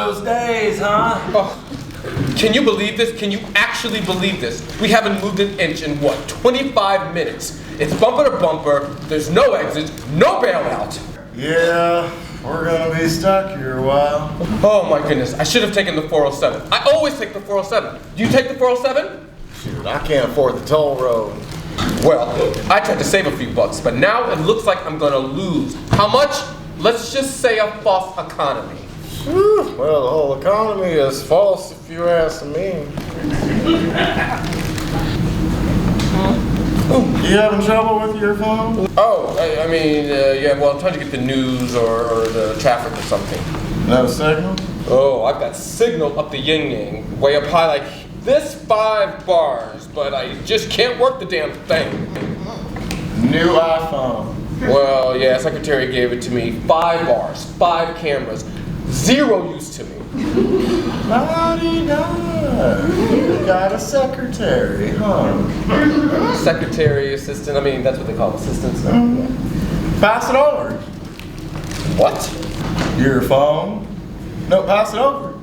those days, huh? Oh, can you believe this? Can you actually believe this? We haven't moved an inch in what, 25 minutes? It's bumper to bumper, there's no exit, no bailout. Yeah, we're gonna be stuck here a while. Oh my goodness, I should have taken the 407. I always take the 407. Do you take the 407? Shoot, I can't afford the toll road. Well, I tried to save a few bucks, but now it looks like I'm gonna lose. How much? Let's just say a false economy. Well, the whole economy is false if you ask me. You having trouble with your phone? Oh, I mean, yeah, well, I'm trying to get the news or the traffic or something. No signal? Oh, I've got signal up the yin-yang, way up high like this 5 bars, but I just can't work the damn thing. New iPhone. Well, yeah, secretary gave it to me. 5 bars, 5 cameras, 0 use to me. La-di-da. You got a secretary, huh? Secretary, assistant, I mean, that's what they call assistants. Pass it over. What? Your phone? No, pass it over.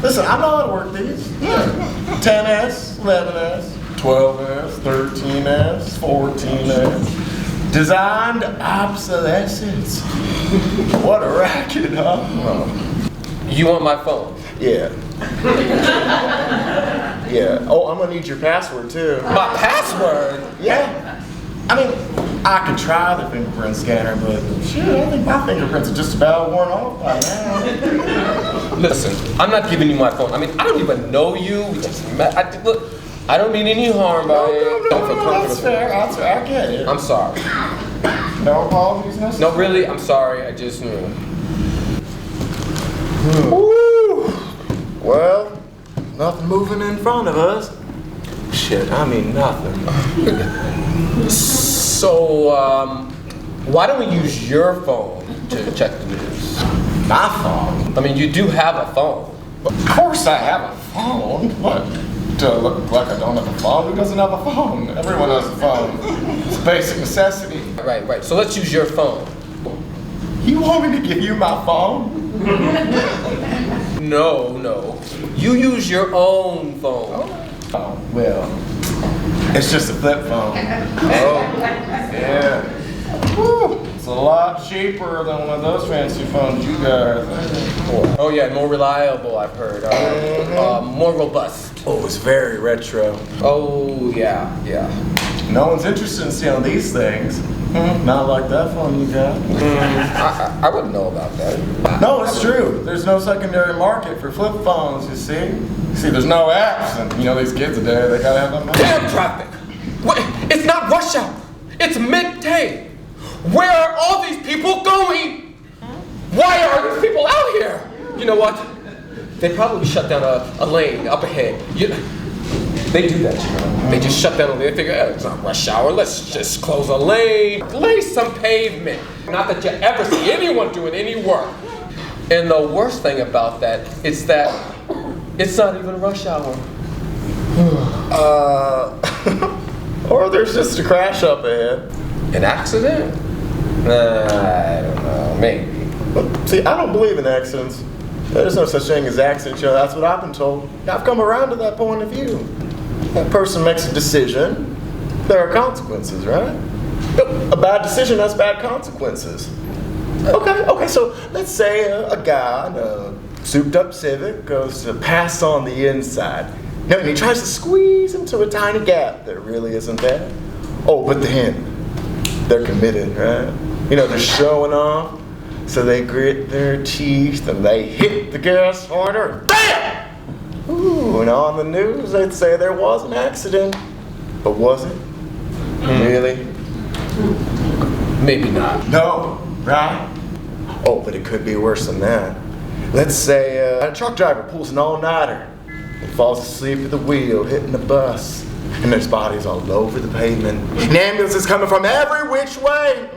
Listen, I know how to work these. 10S, 11S, 12S, 13S, 14S. Designed obsolescence. What a racket, huh? You want my phone? Yeah. Yeah. Oh, I'm gonna need your password too. My password? Yeah. I mean, I could try the fingerprint scanner, but shit, I think my fingerprints are just about worn off by now. Listen, I'm not giving you my phone. I mean, I don't even know you. We just met. Look, I don't mean any harm by it. Don't feel comfortable. That's fair. I get it. I'm sorry. No apologies necessary? No, really, I'm sorry. I just knew. Woo! Well, nothing moving in front of us. Shit, I mean nothing. So, why don't we use your phone to check the news? My phone? I mean, you do have a phone. Of course I have a phone. What? Do I look like I don't have a phone? Who doesn't have a phone? Everyone has a phone. It's a basic necessity. Right. So let's use your phone. You want me to give you my phone? No. You use your own phone. Oh, well, it's just a flip phone. Oh, yeah. Woo. It's a lot cheaper than one of those fancy phones you got. Oh yeah, more reliable, I've heard. More robust. Oh, it's very retro. Oh yeah. No one's interested in stealing these things. Not like that phone you got. I wouldn't know about that. No, it's true. There's no secondary market for flip phones, you see. There's no apps, and you know these kids today, they gotta have them. Damn traffic! What? It's not rush hour. It's midday. Where are all these people going? Why are these people out here? You know what? They probably shut down a lane up ahead. They do that, you know. They just shut down a lane. They figure, it's not rush hour. Let's just close a lane. Lay some pavement. Not that you ever see anyone doing any work. And the worst thing about that is that it's not even rush hour. Or there's just a crash up ahead. An accident? I don't know. Maybe. See, I don't believe in accidents. There's no such thing as accidents, you know, that's what I've been told. I've come around to that point of view. That person makes a decision, there are consequences, right? A bad decision has bad consequences. Okay, so let's say a guy in a souped up Civic goes to pass on the inside. And he tries to squeeze into a tiny gap that really isn't there. Oh, but then, they're committed, right? You know, they're showing off. So they grit their teeth and they hit the gas harder. Bam! Ooh, and on the news they'd say there was an accident. But was it? Really? Maybe not. No, right? Oh, but it could be worse than that. Let's say a truck driver pulls an all-nighter and falls asleep at the wheel, hitting the bus. And there's bodies all over the pavement. An ambulance is coming from every which way.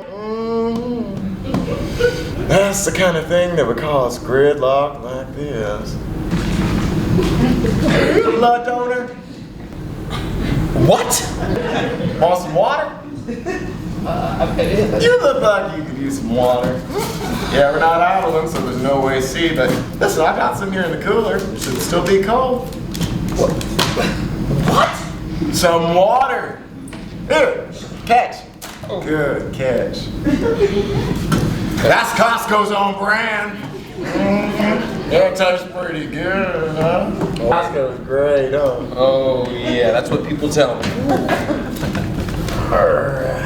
That's the kind of thing that would cause gridlock like this. Blood donor? What? Want some water? You look like you could use some water. Yeah, we're not idling, so there's no way to see, but listen, I got some here in the cooler. It should still be cold. What? Some water. Here, catch. Oh. Good catch. That's Costco's own brand. That tastes pretty good, huh? Costco's great, huh? Oh, yeah, that's what people tell me. Alright.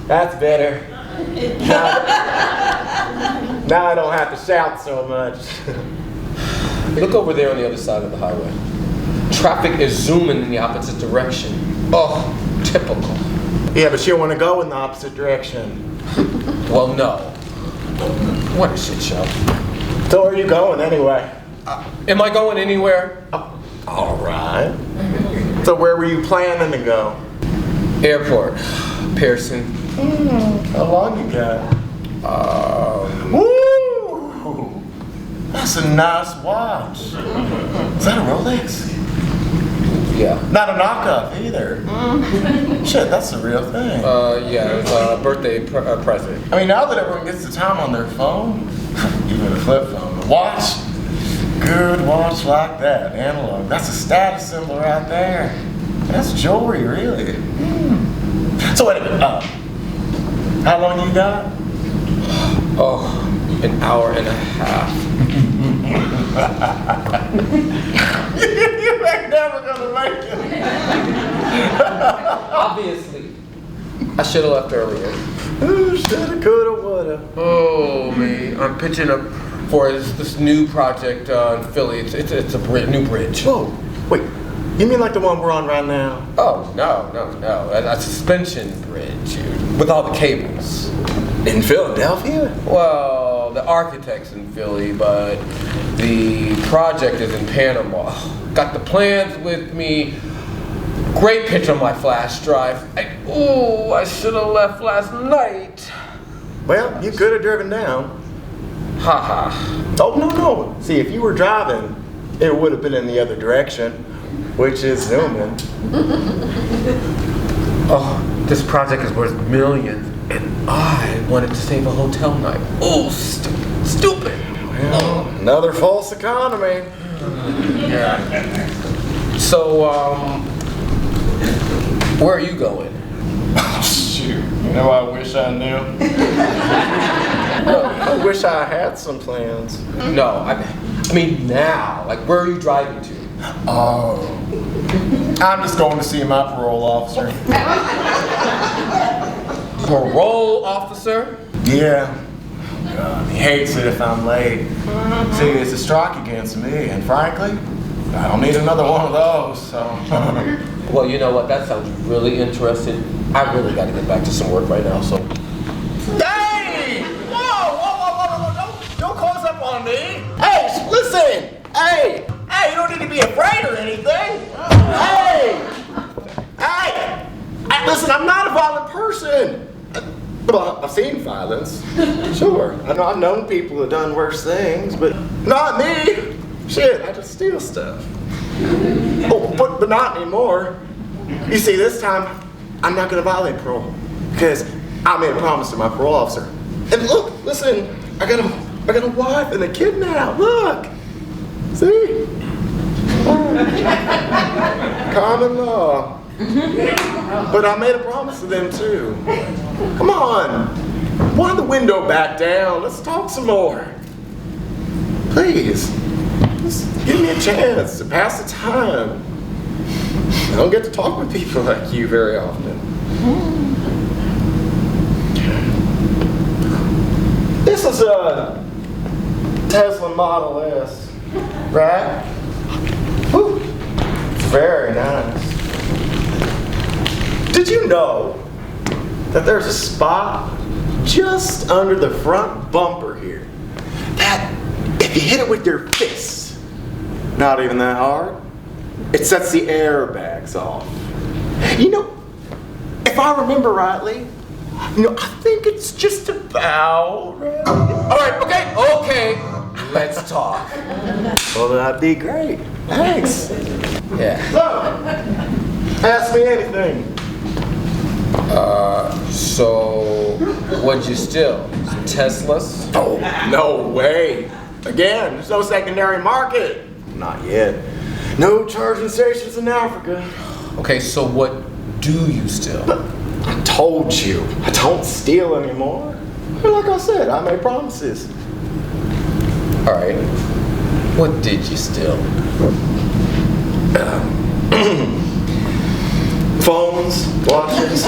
That's better. Now I don't have to shout so much. Look over there on the other side of the highway. Traffic is zooming in the opposite direction. Oh, typical. Yeah, but you want to go in the opposite direction. Well, no. What a shit show. So where are you going anyway? Am I going anywhere? Alright. So where were you planning to go? Airport. Pearson. How long you got? Woo! That's a nice watch. Is that a Rolex? Yeah. Not a knockoff either. Shit, that's the real thing. Yeah, it was a birthday present. I mean, now that everyone gets the time on their phone, even a flip phone, a watch, good watch like that, analog, that's a status symbol right there. That's jewelry, really. So wait a minute, how long you got? Oh, an hour and a half. You ain't never gonna make it. Obviously. I should have left earlier. Shoulda, coulda, woulda. Oh, man. I'm pitching up for this new project in Philly. It's a new bridge. Whoa, wait. You mean like the one we're on right now? Oh, no. A suspension bridge with all the cables. In Philadelphia? Well, the architect's in Philly, but the project is in Panama. Got the plans with me. Great picture on my flash drive. I should have left last night. Well, you could have driven down. Haha. Oh, no. See, if you were driving, it would have been in the other direction, which is zooming. Oh, this project is worth millions, and I wanted to save a hotel night. Oh, stupid. Well, another false economy. Yeah. So, where are you going? Oh, shoot. You know, I wish I knew. I wish I had some plans. No, I mean now. Like, where are you driving to? Oh. I'm just going to see my parole officer. Parole officer? Yeah. God, he hates it if I'm late. See, it's a strike against me, and frankly, I don't need another one of those, so. Well, you know what? That sounds really interesting. I really got to get back to some work right now, so. Hey! Whoa! Don't close up on me! Hey, listen! Hey, you don't need to be afraid or anything! Hey! Listen, I'm not a violent person! Well, I've seen violence. Sure. I've known people who've done worse things, but not me! Shit, I just steal stuff. Oh, but not anymore. You see, this time, I'm not gonna violate parole. Because I made a promise to my parole officer. And look, listen, I got a wife and a kid now, look! See? Common law. But I made a promise to them too. Come on, wind the window back down, let's talk some more. Please. Just give me a chance to pass the time. I don't get to talk with people like you very often. This is a Tesla Model S, right? Whew. It's very nice. Did you know that there's a spot just under the front bumper here that if you hit it with your fist, not even that hard, it sets the airbags off. You know, if I remember rightly, I think it's just about right. All right, okay. let's talk. Well, that'd be great. Thanks. Yeah. So, ask me anything. So, what'd you steal? Some Teslas? Oh, no way. Again, there's no secondary market. Not yet. No charging stations in Africa. Okay, so what do you steal? I told you, I don't steal anymore. But like I said, I made promises. All right. What did you steal? Phones, watches.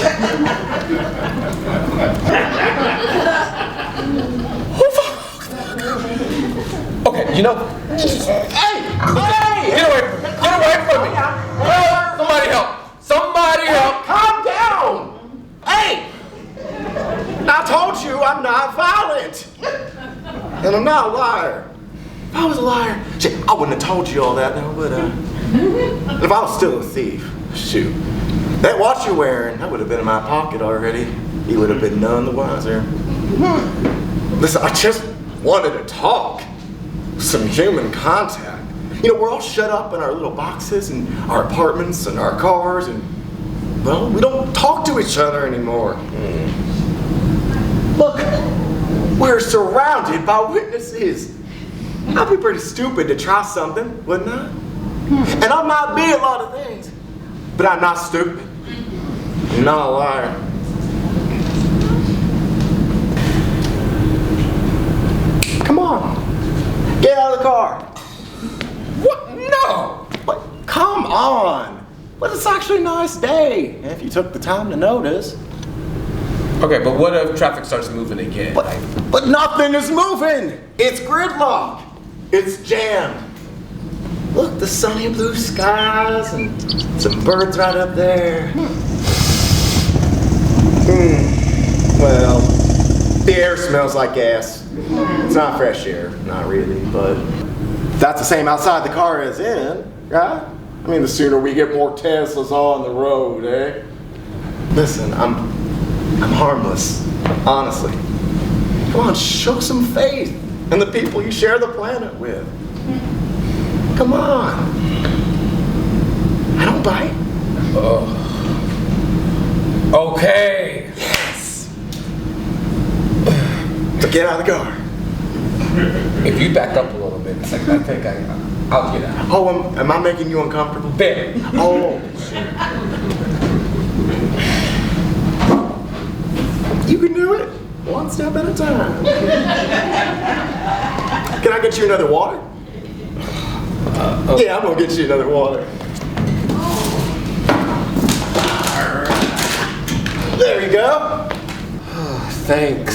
Okay, you know. Hey! Get away from me! Somebody help! Somebody help! Calm down! Hey! I told you I'm not violent. And I'm not a liar. If I was a liar, shit, I wouldn't have told you all that now, but if I was still a thief, shoot. That watch you're wearing, that would have been in my pocket already. You would have been none the wiser. Listen, I just wanted to talk. Some human contact. You know, we're all shut up in our little boxes and our apartments and our cars and, well, we don't talk to each other anymore. Look, we're surrounded by witnesses. I'd be pretty stupid to try something, wouldn't I? And I might be a lot of things, but I'm not stupid. I'm not a liar. Come on, get out of the car. What? No! But come on. But it's actually a nice day, if you took the time to notice. Okay, but what if traffic starts moving again? But nothing is moving. It's gridlocked. It's jammed. Look, the sunny blue skies and some birds right up there. Well, the air smells like gas. It's not fresh air, not really, but that's the same outside the car as in, right? I mean, the sooner we get more Teslas on the road, eh? Listen, I'm harmless, honestly. Come on, show some faith in the people you share the planet with. Come on. I don't bite. Okay. Yes. So get out of the car. If you back up a little bit, I think I'll get out. Oh, am I making you uncomfortable? Very. Oh. You can do it. One step at a time. Can I get you another water? Yeah, I'm gonna get you another water. There you go. Thanks.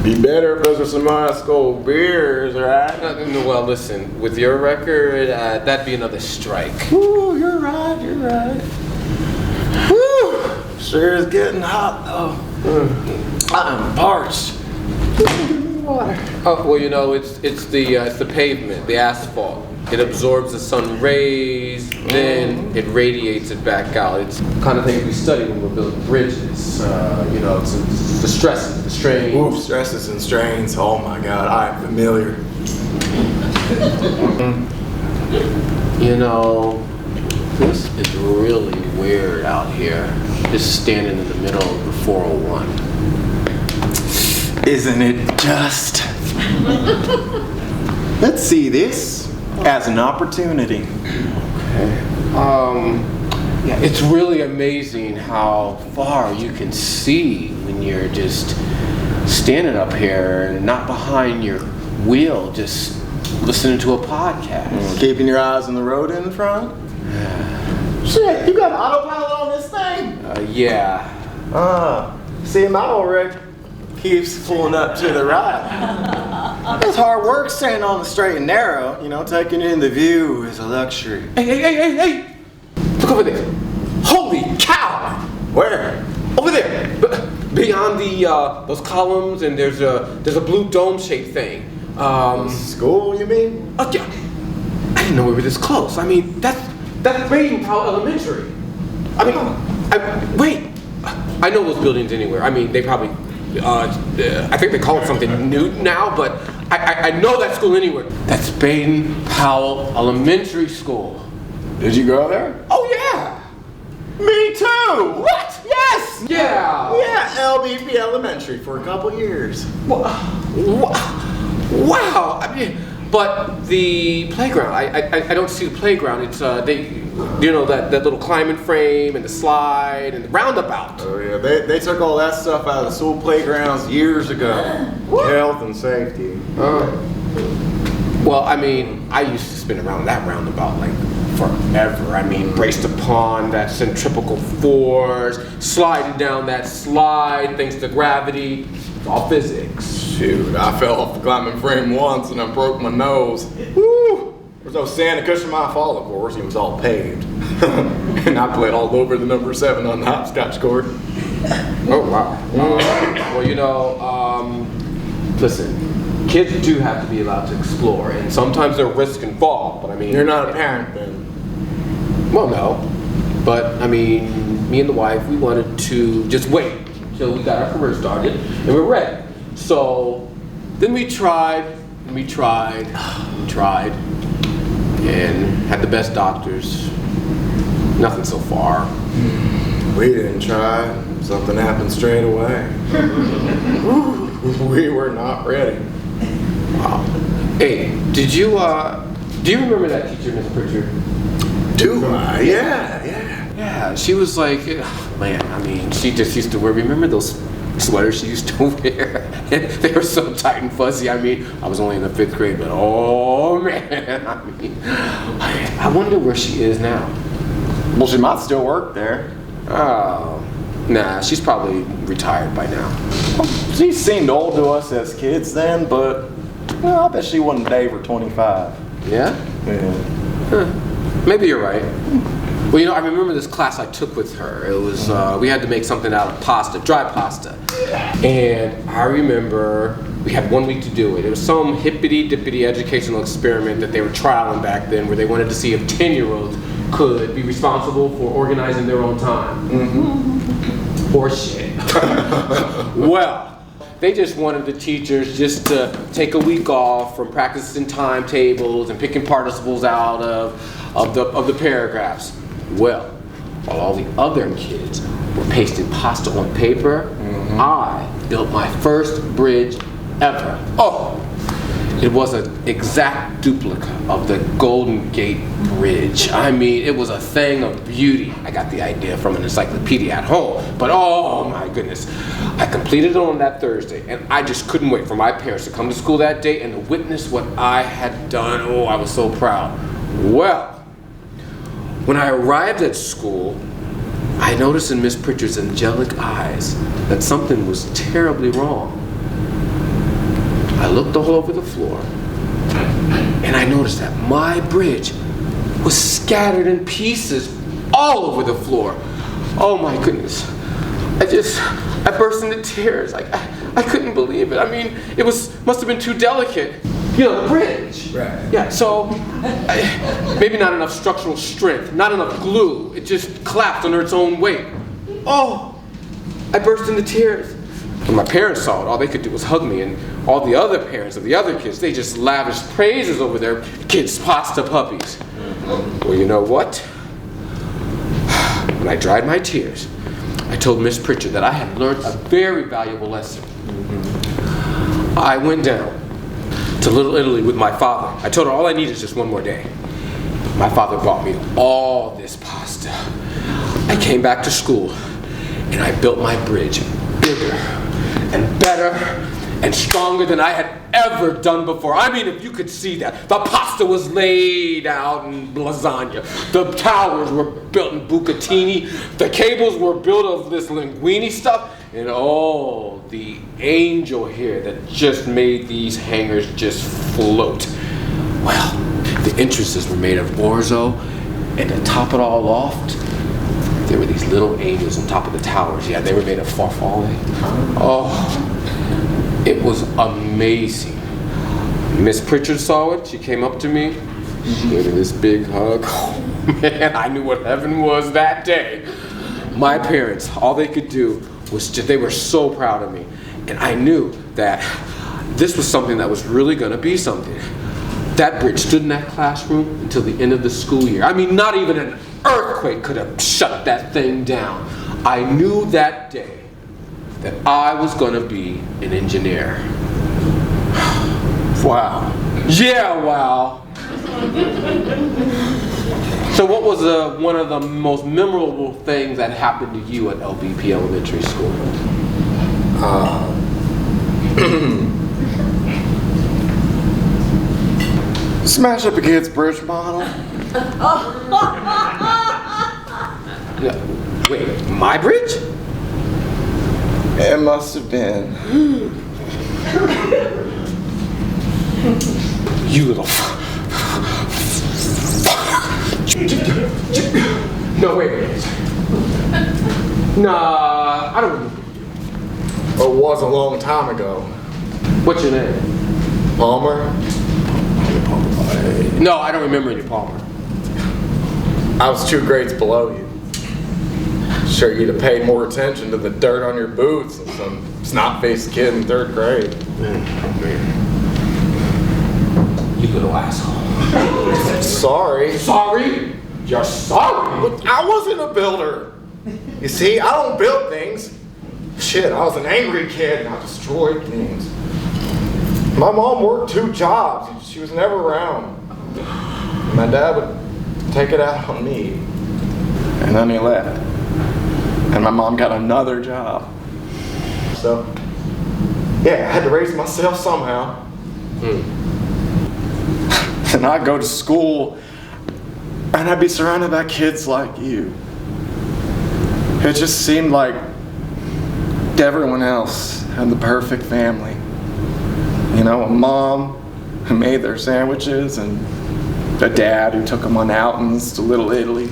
Be better if those are some ice cold beers, right? Well, listen, with your record, that'd be another strike. Ooh, you're right, you're right. Woo! Sure is getting hot though. I'm parched. Water. Oh, well, you know, it's the pavement, the asphalt. It absorbs the sun rays, then it radiates it back out. It's the kind of thing we study when we're building bridges. You know, it's the stresses, the strains. Ooh, stresses and strains. Oh my God, I am familiar. You know, this is really weird out here. Just standing in the middle of the 401. Isn't it just? Let's see this as an opportunity. Okay. Yeah, it's really amazing how far you can see when you're just standing up here and not behind your wheel, just listening to a podcast. Keeping your eyes on the road in front? Shit, you got autopilot on this thing? Yeah. See, my old wreck keeps pulling up to the right. It's hard work staying on the straight and narrow. You know, taking in the view is a luxury. Hey! Look over there. Holy cow! Where? Over there. Beyond those columns, and there's a blue dome-shaped thing. School, you mean? Oh, yeah. I didn't know we were this close. I mean, that's Raventown Elementary. I mean, wait. I know those buildings anywhere. I mean, they probably I think they call it something new now, but I know that school anywhere. That's Baden Powell Elementary School. Did you go there? Oh yeah. Me too! What? Yes! Yeah! Yeah, LBP Elementary for a couple years. Wow! I mean, but the playground, I don't see the playground. It's that little climbing frame and the slide and the roundabout. Oh yeah, they took all that stuff out of the school playgrounds years ago. Health and safety. Well, I mean, I used to spin around that roundabout like forever. I mean, braced upon that centrifugal force, sliding down that slide thanks to gravity. It's all physics. Shoot, I fell off the climbing frame once and I broke my nose. Woo! There's no sand to cushion my fall, of course. It was all paved. And I played all over the number 7 on the hopscotch court. Oh, wow. Well, listen, kids do have to be allowed to explore, and sometimes there are risks involved, but I mean... You're not a parent then? Well, no. But, I mean, me and the wife, we wanted to just wait until we got our career started, and we're ready. So, then we tried, and had the best doctors. Nothing so far. We didn't try. Something happened straight away. We were not ready. Wow. Hey, do you remember that teacher, Miss Pritchard? Do I? Yeah. Yeah, she was like, man, I mean, she just used to wear, remember those sweaters she used to wear? They were so tight and fuzzy. I mean, I was only in the 5th grade, but oh man, I mean, I wonder where she is now. Well, she might still work there. Oh, nah, she's probably retired by now. Well, she seemed old to us as kids then, but I bet she wasn't Dave or 25. Yeah? Yeah. Huh. Maybe you're right. Well, I remember this class I took with her. It was, we had to make something out of pasta, dry pasta. And I remember we had 1 week to do it. It was some hippity-dippity educational experiment that they were trialing back then where they wanted to see if 10-year-olds could be responsible for organizing their own time. Mm-hmm. Horseshit. Well, they just wanted the teachers just to take a week off from practicing timetables and picking participles out of the paragraphs. Well, while all the other kids were pasting pasta on paper, I built my first bridge ever. Oh, it was an exact duplicate of the Golden Gate Bridge. I mean, it was a thing of beauty. I got the idea from an encyclopedia at home, but oh my goodness. I completed it on that Thursday, and I just couldn't wait for my parents to come to school that day and to witness what I had done. Oh, I was so proud. Well, when I arrived at school, I noticed in Miss Pritchard's angelic eyes that something was terribly wrong. I looked all over the floor, and I noticed that my bridge was scattered in pieces all over the floor. Oh my goodness. I burst into tears. I couldn't believe it. I mean, must have been too delicate. You know, the bridge. Right. Yeah, so maybe not enough structural strength, not enough glue. It just collapsed under its own weight. Oh, I burst into tears. When my parents saw it, all they could do was hug me, and all the other parents of the other kids, they just lavished praises over their kids' pasta puppies. Well, you know what? When I dried my tears, I told Miss Pritchard that I had learned a very valuable lesson. I went down to Little Italy with my father. I told her all I need is just 1 more day. My father brought me all this pasta. I came back to school, and I built my bridge bigger and better and stronger than I had ever done before. I mean, if you could see that. The pasta was laid out in lasagna. The towers were built in bucatini. The cables were built of this linguine stuff. And oh, the angel hair that just made these hangers just float. Well, the entrances were made of orzo, and to top it all off, there were these little angels on top of the towers. Yeah, they were made of farfalle. Oh, it was amazing. Miss Pritchard saw it. She came up to me. She gave me this big hug. Oh, man, I knew what heaven was that day. My parents, all they could do was they were so proud of me. And I knew that this was something that was really going to be something. That bridge stood in that classroom until the end of the school year. I mean, not even an earthquake could have shut that thing down. I knew that day that I was going to be an engineer. Wow. Yeah, wow. So what was one of the most memorable things that happened to you at LBP Elementary School? Smash up a kid's bridge model. Yeah. Wait, my bridge? It must have been. You little No, wait. Nah, I don't remember. It was a long time ago. What's your name? Palmer? No, I don't remember any Palmer. I was 2 grades below you. Sure, you'd have paid more attention to the dirt on your boots than some snot-faced kid in 3rd grade. You little asshole. Sorry. Sorry? You're sorry? Look, I wasn't a builder. You see, I don't build things. Shit, I was an angry kid and I destroyed things. My mom worked 2 jobs. She was never around. My dad would take it out on me. And then he left. And my mom got another job. So, yeah, I had to raise myself somehow. And I'd go to school and I'd be surrounded by kids like you. It just seemed like everyone else had the perfect family. You know, a mom who made their sandwiches and a dad who took them on outings to Little Italy.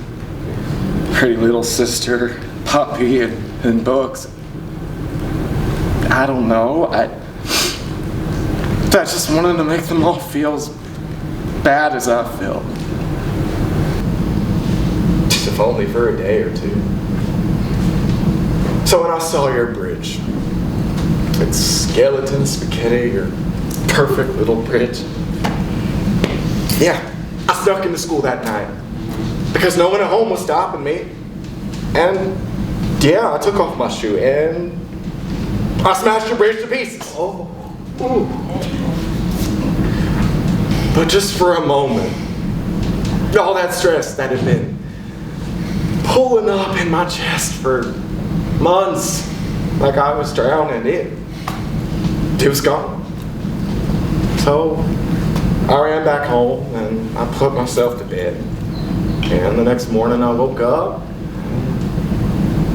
Pretty little sister, puppy, and books. I don't know. I just wanted to make them all feel as bad as I felt. Just if only for a day or 2. So when I saw your bridge, it's skeleton spaghetti, your perfect little bridge. Yeah, I snuck into school that night because no one at home was stopping me. And yeah, I took off my shoe and I smashed your bridge to pieces. Oh. Ooh. But just for a moment, all that stress that had been pulling up in my chest for months, like I was drowning, it was gone. So I ran back home and I put myself to bed. And the next morning I woke up.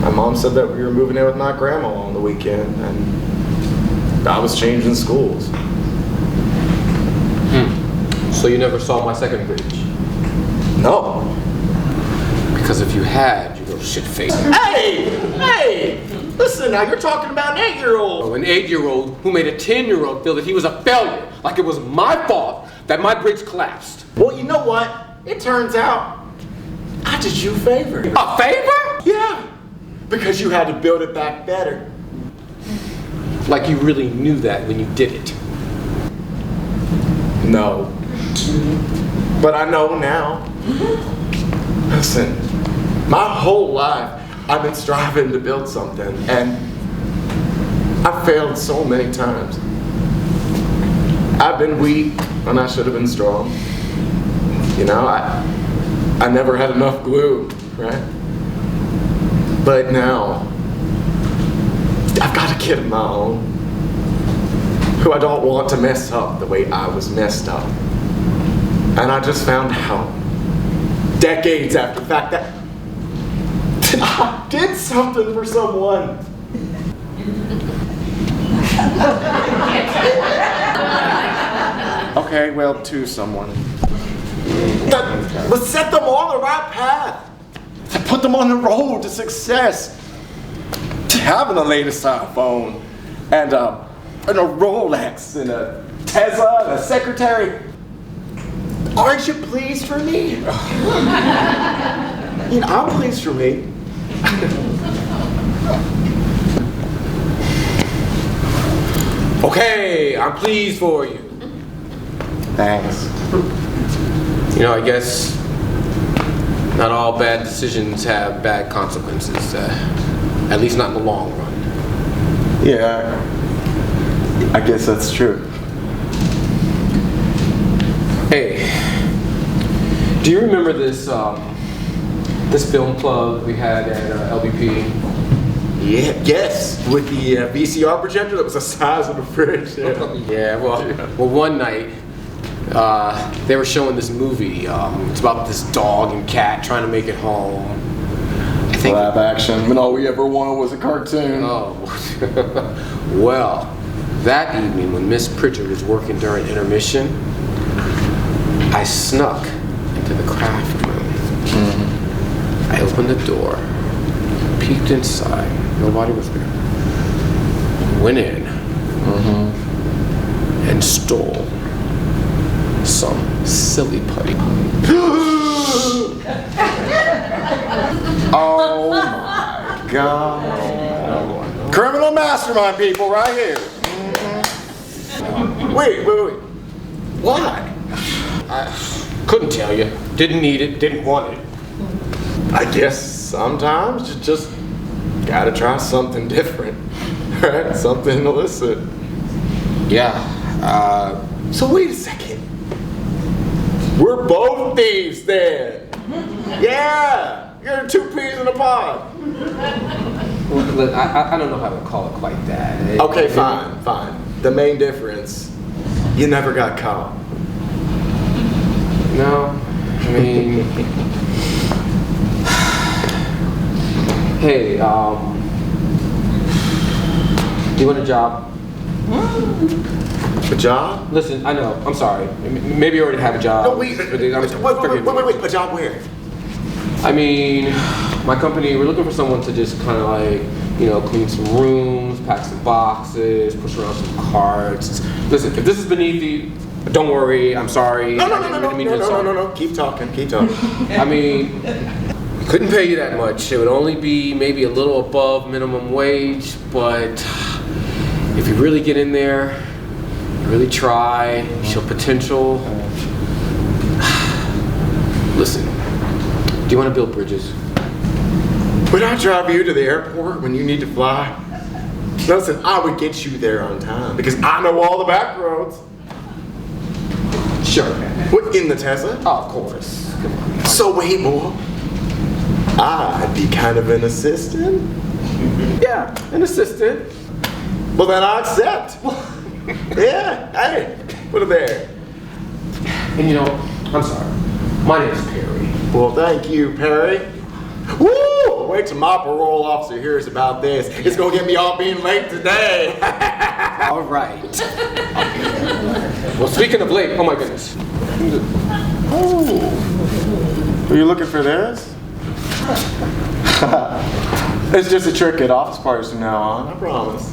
My mom said that we were moving in with my grandma on the weekend and I was changing schools. So you never saw my second bridge? No. Because if you had, you little shit-faced. Hey! Listen now, you're talking about an 8-year-old. Oh, an 8-year-old who made a 10-year-old feel that he was a failure, like it was my fault that my bridge collapsed. Well, you know what? It turns out I did you a favor. A favor? Yeah, because you had to build it back better. Like you really knew that when you did it. No. But I know now. Listen, my whole life I've been striving to build something and I failed so many times. I've been weak when I should have been strong. You know, I never had enough glue, right? But now, I've got a kid of my own who I don't want to mess up the way I was messed up. And I just found out, decades after the fact, that I did something for someone. Okay, well, to someone. Let's set them on the right path. To put them on the road to success. To having the latest iPhone and a Rolex and a Tesla and a secretary. Aren't you pleased for me? You know, I'm pleased for me. Okay, I'm pleased for you. Thanks. You know, I guess not all bad decisions have bad consequences. At least not in the long run. Yeah, I guess that's true. Hey, do you remember this this film club we had at LBP? Yeah, yes, with the VCR projector that was the size of the fridge. Yeah, well, one night they were showing this movie. It's about this dog and cat trying to make it home. I think Live action, when all we ever wanted was a cartoon. Oh, well, that evening when Miss Pritchard was working during intermission, I snuck into the craft room. I opened the door, peeked inside. Nobody was there. Went in and stole some silly putty. Oh my God. Criminal mastermind people right here. Wait. Why? I couldn't tell you. Didn't need it, didn't want it. I guess sometimes you just gotta try something different, right? Something illicit. Yeah. So wait a second. We're both thieves then. Yeah, you're two peas in a pod. Look, I don't know how to call it quite that. Okay, fine. The main difference, you never got caught. No, I mean, hey, you want a job? A job? Listen, I know, I'm sorry. Maybe you already have a job. No, wait, a job where? I mean, my company, we're looking for someone to just kind of like, you know, clean some rooms, pack some boxes, push around some carts. Listen, if this is beneath you, don't worry, I'm sorry. No. Keep talking. I mean, we couldn't pay you that much. It would only be maybe a little above minimum wage, but if you really get in there, really try, show potential. Listen, do you want to build bridges? Would I drive you to the airport when you need to fly? Listen, I would get you there on time because I know all the back roads. Sure. What, in the Tesla? Oh, of course. Come on. So wait, boy. I'd be kind of an assistant? Yeah, an assistant. Well, then I accept. Yeah, hey, put it there. And you know, I'm sorry. My name's Perry. Well, thank you, Perry. Woo! Wait till my parole officer hears about this. It's gonna get me all being late today. All right. Well, speaking of late, oh my goodness. Oh. Are you looking for this? It's just a trick at office parties from now on, I promise.